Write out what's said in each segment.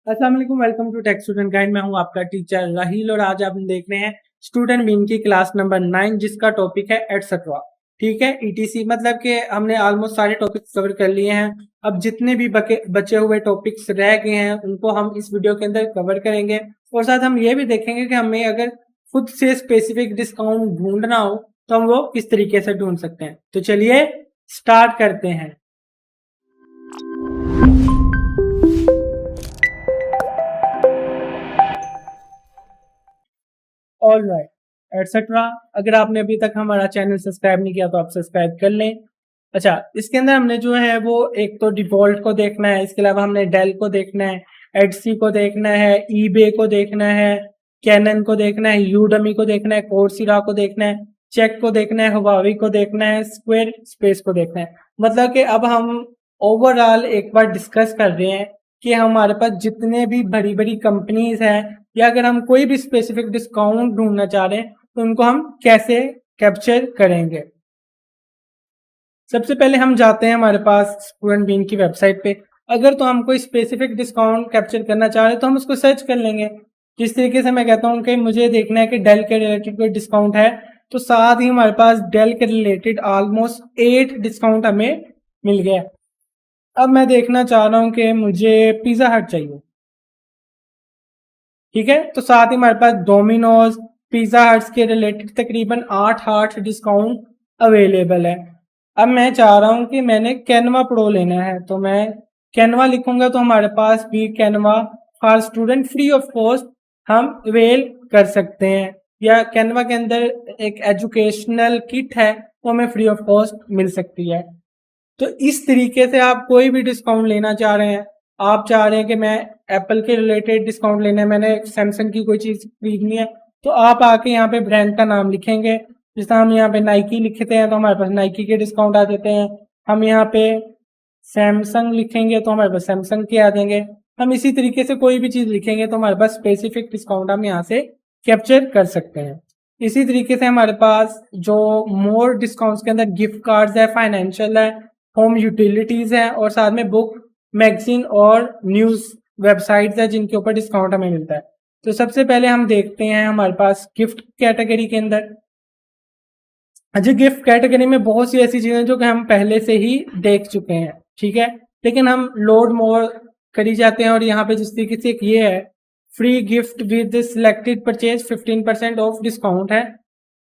अस्सलाम वालेकुम, welcome to Tech Student Guide. मैं हूं आपका टीचर राहील और आज आप देख रहे हैं स्टूडेंट बीन की क्लास नंबर 9 जिसका टॉपिक है एटसेट्रा। ठीक है, ईटीसी मतलब कि हमने ऑलमोस्ट सारे टॉपिक्स कवर कर लिए हैं। अब जितने भी बचे हुए टॉपिक्स रह गए हैं उनको हम इस वीडियो के अंदर कवर करेंगे और साथ हम ये भी देखेंगे कि हमें अगर खुद से स्पेसिफिक डिस्काउंट ढूंढना हो तो हम वो किस तरीके से ढूंढ सकते हैं। तो चलिए स्टार्ट करते हैं। All right etcetera. अगर आपने अभी तक हमारा चैनल सब्सक्राइब नहीं किया तो आप सब्सक्राइब कर लें। अच्छा, इसके अंदर हमने जो है वो एक तो डिफॉल्ट को देखना है, इसके अलावा हमने डेल को देखना है, एडसी को देखना है, ईबे को देखना है, कैनन को देखना है, यूडमी को देखना है, कोर्सिरा को देखना है, चेक को देखना है, हुवावी को देखना है, स्क्वायर स्पेस को देखना है। मतलब कि अब हम ओवरऑल एक बार डिस्कस कर रहे हैं कि हमारे पास जितने भी बड़ी बड़ी कंपनीज हैं या अगर हम कोई भी स्पेसिफिक डिस्काउंट ढूंढना चाह रहे हैं तो उनको हम कैसे कैप्चर करेंगे। सबसे पहले हम जाते हैं हमारे पास स्टूडेंट बीन की वेबसाइट पे। अगर तो हम कोई स्पेसिफिक डिस्काउंट कैप्चर करना चाह रहे हैं तो हम उसको सर्च कर लेंगे। जिस तरीके से मैं कहता हूँ कि मुझे देखना है कि डेल के रिलेटेड कोई डिस्काउंट है तो साथ ही हमारे पास डेल के रिलेटेड ऑलमोस्ट 8 डिस्काउंट हमें मिल गया। अब मैं देखना चाह रहा हूँ कि मुझे पिज़्ज़ा हट चाहिए। ठीक है, तो साथ ही हमारे पास डोमिनोज पिज़्ज़ा हट्स के रिलेटेड तकरीबन 8 डिस्काउंट अवेलेबल है। अब मैं चाह रहा हूँ कि मैंने कैनवा प्रो लेना है तो मैं कैनवा लिखूंगा तो हमारे पास भी Canva for student free of cost हम अवेल कर सकते हैं, या कैनवा के अंदर एक एजुकेशनल किट है वो हमें फ्री ऑफ कॉस्ट मिल सकती है। तो इस तरीके से आप कोई भी डिस्काउंट लेना चाह रहे हैं, आप चाह रहे हैं कि मैं एप्पल के रिलेटेड डिस्काउंट लेना है, मैंने सैमसंग की कोई चीज़ खरीदनी है तो आप आके यहाँ पे ब्रांड का नाम लिखेंगे। जैसे हम यहाँ पे नाइकी लिखते हैं तो हमारे पास नाइकी के डिस्काउंट आ जाते हैं। हम यहाँ पे सैमसंग लिखेंगे तो हमारे पास सैमसंग के आ जाएंगे। हम इसी तरीके से कोई भी चीज़ लिखेंगे तो हमारे पास स्पेसिफिक डिस्काउंट हम यहाँ से कैप्चर कर सकते हैं। इसी तरीके से हमारे पास जो मोर डिस्काउंट्स के अंदर गिफ्ट कार्ड्स है, फाइनेंशियल है, होम यूटिलिटीज है और साथ में बुक मैगजीन और न्यूज़ वेबसाइट्स है जिनके ऊपर डिस्काउंट हमें मिलता है। तो सबसे पहले हम देखते हैं हमारे पास गिफ्ट कैटेगरी के अंदर। अच्छा, गिफ्ट कैटेगरी में बहुत सी ऐसी चीज़ें जो कि हम पहले से ही देख चुके हैं। ठीक है, लेकिन हम लोड मोर करी जाते हैं और यहाँ पे जिस तरीके से एक ये है free gift with selected purchase 15% of discount है,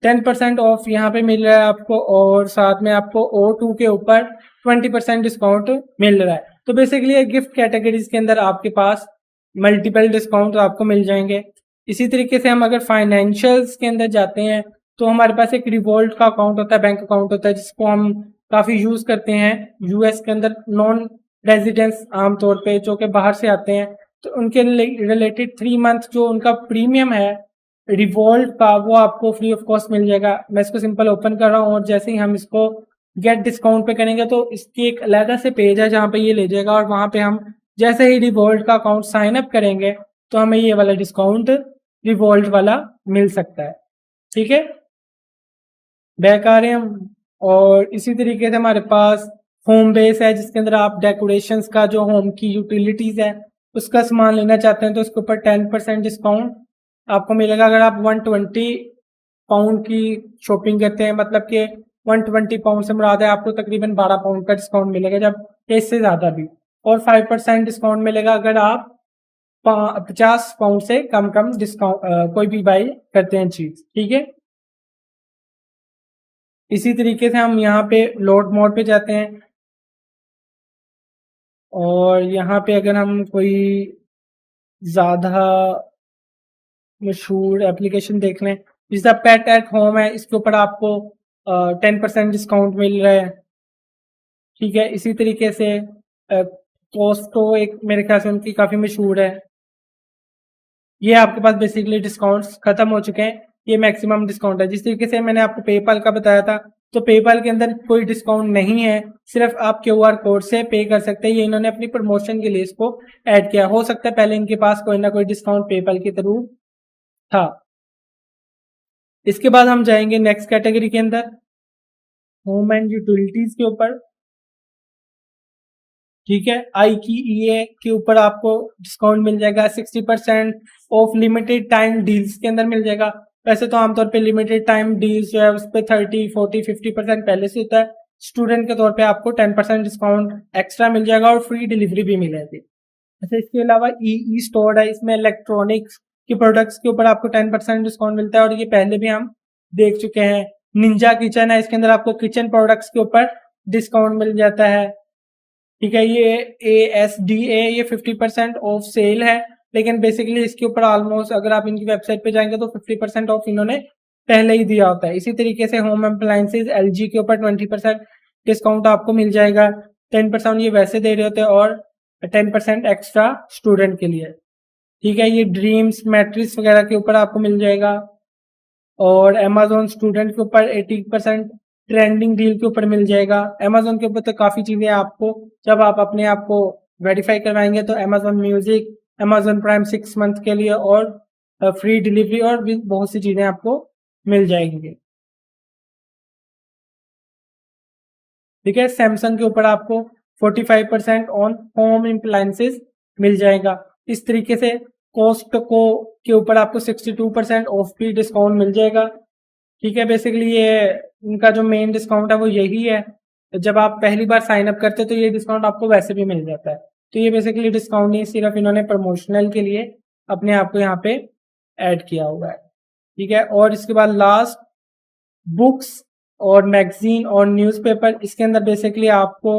10% ऑफ यहाँ पे मिल रहा है आपको और साथ में आपको O2 के ऊपर 20% डिस्काउंट मिल रहा है। तो बेसिकली गिफ्ट कैटेगरीज के अंदर आपके पास मल्टीपल डिस्काउंट आपको मिल जाएंगे। इसी तरीके से हम अगर फाइनेंशियल्स के अंदर जाते हैं तो हमारे पास एक रिवॉल्ट का अकाउंट होता है, बैंक अकाउंट होता है जिसको हम काफ़ी यूज़ करते हैं यूएस के अंदर। नॉन रेजिडेंट्स आमतौर पे जो कि बाहर से आते हैं तो उनके रिलेटेड 3 मंथ जो उनका प्रीमियम है रिवॉल्ट का वो आपको फ्री ऑफ कॉस्ट मिल जाएगा। मैं इसको सिंपल ओपन कर रहा हूँ और जैसे ही हम इसको गेट डिस्काउंट पे करेंगे तो इसकी एक अलग से पेज है जहाँ पे ये ले जाएगा और वहाँ पे हम जैसे ही रिवॉल्ट का अकाउंट साइन अप करेंगे तो हमें ये वाला डिस्काउंट रिवॉल्ट वाला मिल सकता है। ठीक है, बैक आ रहे हैं हम। और इसी तरीके से हमारे पास होम बेस है जिसके अंदर आप डेकोरेशंस का जो होम की यूटिलिटीज है उसका सामान लेना चाहते हैं तो उसके ऊपर 10% डिस्काउंट आपको मिलेगा। अगर आप 120 पाउंड की शॉपिंग करते हैं, मतलब कि 120 पाउंड से मुराद है आपको तकरीबन 12 पाउंड का डिस्काउंट मिलेगा जब इससे ज़्यादा भी, और 5% डिस्काउंट मिलेगा अगर आप 50 पाउंड से कम डिस्काउंट कोई भी बाई करते हैं चीज़। ठीक है, इसी तरीके से हम यहाँ पे लोड मोड पे जाते हैं और यहाँ पे अगर हम कोई ज़्यादा मशहूर एप्लीकेशन देख लें जिसका पेट एट होम है, इसके ऊपर आपको 10% डिस्काउंट मिल रहा है। ठीक है, इसी तरीके से कॉस्टको एक मेरे ख्याल से उनकी काफ़ी मशहूर है। ये आपके पास बेसिकली डिस्काउंट्स खत्म हो चुके हैं, ये मैक्सिमम डिस्काउंट है। जिस तरीके से मैंने आपको पेपाल का बताया था तो पेपाल के अंदर कोई डिस्काउंट नहीं है, सिर्फ आप क्यूआर कोड से पे कर सकते हैं। ये इन्होंने अपनी प्रमोशन के लिए इसको ऐड किया, हो सकता है पहले इनके पास कोई ना कोई डिस्काउंट पेपाल के थ्रू था। इसके बाद हम जाएंगे नेक्स्ट कैटेगरी के अंदर होम एंड यूटिलिटीज के ऊपर। ठीक है। आई की ईए के ऊपर आपको डिस्काउंट मिल जाएगा 60% ऑफ लिमिटेड टाइम डील्स के अंदर मिल जाएगा। वैसे तो आमतौर पे लिमिटेड टाइम डील्स जो है उस पर 30, 40, 50% पहले से होता है। स्टूडेंट के तौर पे आपको 10% डिस्काउंट एक्स्ट्रा मिल जाएगा और फ्री डिलीवरी भी मिलेगी। अच्छा, इसके अलावा ई स्टोर है, इसमें इलेक्ट्रॉनिक्स के प्रोडक्ट्स के ऊपर आपको 10% डिस्काउंट मिलता है और ये पहले भी हम देख चुके हैं। निंजा किचन है, इसके अंदर आपको किचन प्रोडक्ट्स के ऊपर डिस्काउंट मिल जाता है। ठीक है, ये ASDA ये 50% ऑफ सेल है, लेकिन बेसिकली इसके ऊपर ऑलमोस्ट अगर आप इनकी वेबसाइट पे जाएंगे तो 50% ऑफ इन्होंने पहले ही दिया होता है। इसी तरीके से होम अप्लायंसेज LG के ऊपर 20% डिस्काउंट आपको मिल जाएगा। 10% ये वैसे दे रहे होते हैं और 10% एक्स्ट्रा स्टूडेंट के लिए। ठीक है, ये ड्रीम्स मैट्रिक्स वगैरह के ऊपर आपको मिल जाएगा और अमेजोन स्टूडेंट के ऊपर 80% ट्रेंडिंग डील के ऊपर मिल जाएगा। अमेजोन के ऊपर तो काफ़ी चीज़ें आपको जब आप अपने आप को वेरीफाई करवाएंगे तो Amazon music, Amazon prime 6 month के लिए और फ्री डिलीवरी और भी बहुत सी चीज़ें आपको मिल जाएंगी। ठीक है, सैमसंग के ऊपर आपको 45% ऑन होम अप्लायंसेस मिल जाएगा। इस तरीके से कॉस्टको के ऊपर आपको 62% ऑफ भी डिस्काउंट मिल जाएगा। ठीक है, बेसिकली ये इनका जो मेन डिस्काउंट है वो यही है। जब आप पहली बार साइन अप करते हो तो ये डिस्काउंट आपको वैसे भी मिल जाता है। तो ये बेसिकली डिस्काउंट नहीं, सिर्फ इन्होंने प्रमोशनल के लिए अपने आप को यहाँ पे ऐड किया हुआ है। ठीक है, और इसके बाद लास्ट बुक्स और मैगजीन और न्यूज़पेपर, इसके अंदर बेसिकली आपको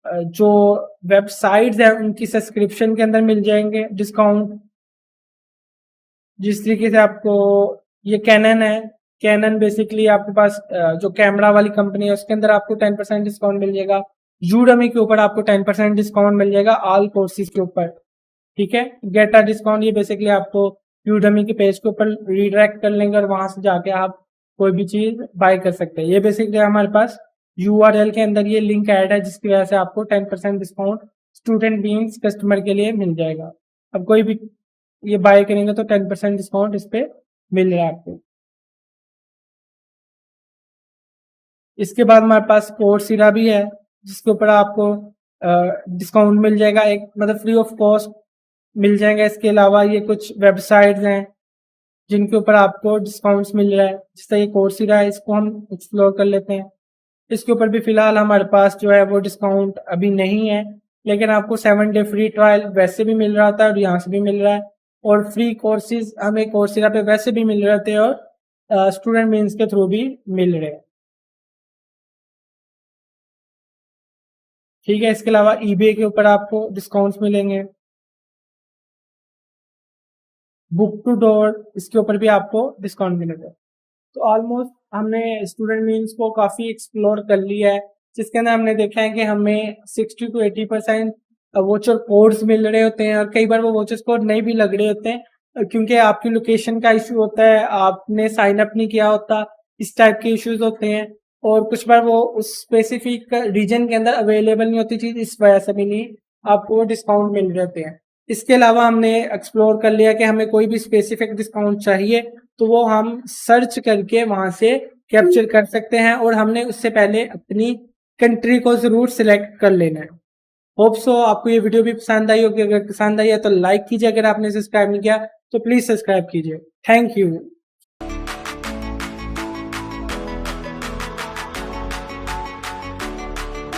जो वेबसाइट्स हैं उनकी सब्सक्रिप्शन के अंदर मिल जाएंगे डिस्काउंट। जिस तरीके से आपको ये कैनन है, कैनन बेसिकली आपके पास जो कैमरा वाली कंपनी है उसके अंदर आपको 10% डिस्काउंट मिल जाएगा। यूडमी के ऊपर आपको 10% डिस्काउंट मिल जाएगा ऑल कोर्सेज के ऊपर। ठीक है, गेट अ डिस्काउंट ये बेसिकली आपको यूडमी के पेज के ऊपर रीडायरेक्ट कर लेंगे और वहां से जाके आप कोई भी चीज बाय कर सकते हैं। ये बेसिकली हमारे पास URL के अंदर ये लिंक ऐड है जिसकी वजह से आपको 10% डिस्काउंट स्टूडेंट बीइंग्स कस्टमर के लिए मिल जाएगा। अब कोई भी ये बाय करेंगे तो 10% डिस्काउंट इस पे मिल रहा है आपको। इसके बाद हमारे पास कोर्सेरा भी है जिसके ऊपर आपको डिस्काउंट मिल जाएगा, एक मतलब फ्री ऑफ कॉस्ट मिल जाएगा। इसके अलावा ये कुछ वेबसाइट्स हैं जिनके ऊपर आपको डिस्काउंट्स मिल रहा है, जैसे ये कोर्सेरा है, इसको हम एक्सप्लोर कर लेते हैं। इसके ऊपर भी फिलहाल हमारे पास जो है वो डिस्काउंट अभी नहीं है, लेकिन आपको 7 डे फ्री ट्रायल वैसे भी मिल रहा था और यहाँ से भी मिल रहा है और फ्री कोर्सेज हमें कोर्सेरा पे वैसे भी मिल रहे थे और स्टूडेंट मीन्स के थ्रू भी मिल रहे हैं। ठीक है, इसके अलावा ईबे के ऊपर आपको डिस्काउंट्स मिलेंगे। बुक टू डोर इसके ऊपर भी आपको डिस्काउंट मिलेगा। तो ऑलमोस्ट हमने स्टूडेंट मीन्स को काफ़ी एक्सप्लोर कर लिया है, जिसके अंदर हमने देखा है कि हमें 60 to 80% वोचर कोड्स मिल रहे होते हैं और कई बार वो वोचर कोड नहीं भी लग रहे होते हैं क्योंकि आपकी लोकेशन का इशू होता है, आपने साइन अप नहीं किया होता, इस टाइप के इश्यूज होते हैं और कुछ बार वो उस स्पेसिफिक रीजन के अंदर अवेलेबल नहीं होती चीज़, इस वजह से भी नहीं आपको डिस्काउंट मिल रहे होते हैं। इसके अलावा हमने एक्सप्लोर कर लिया कि हमें कोई भी स्पेसिफिक डिस्काउंट चाहिए तो वो हम सर्च करके वहां से कैप्चर कर सकते हैं और हमने उससे पहले अपनी कंट्री को जरूर सिलेक्ट कर लेना है। होप सो आपको ये वीडियो भी पसंद आई होगी। अगर पसंद आई है तो लाइक कीजिए, अगर आपने सब्सक्राइब नहीं किया तो प्लीज सब्सक्राइब कीजिए। Thank you.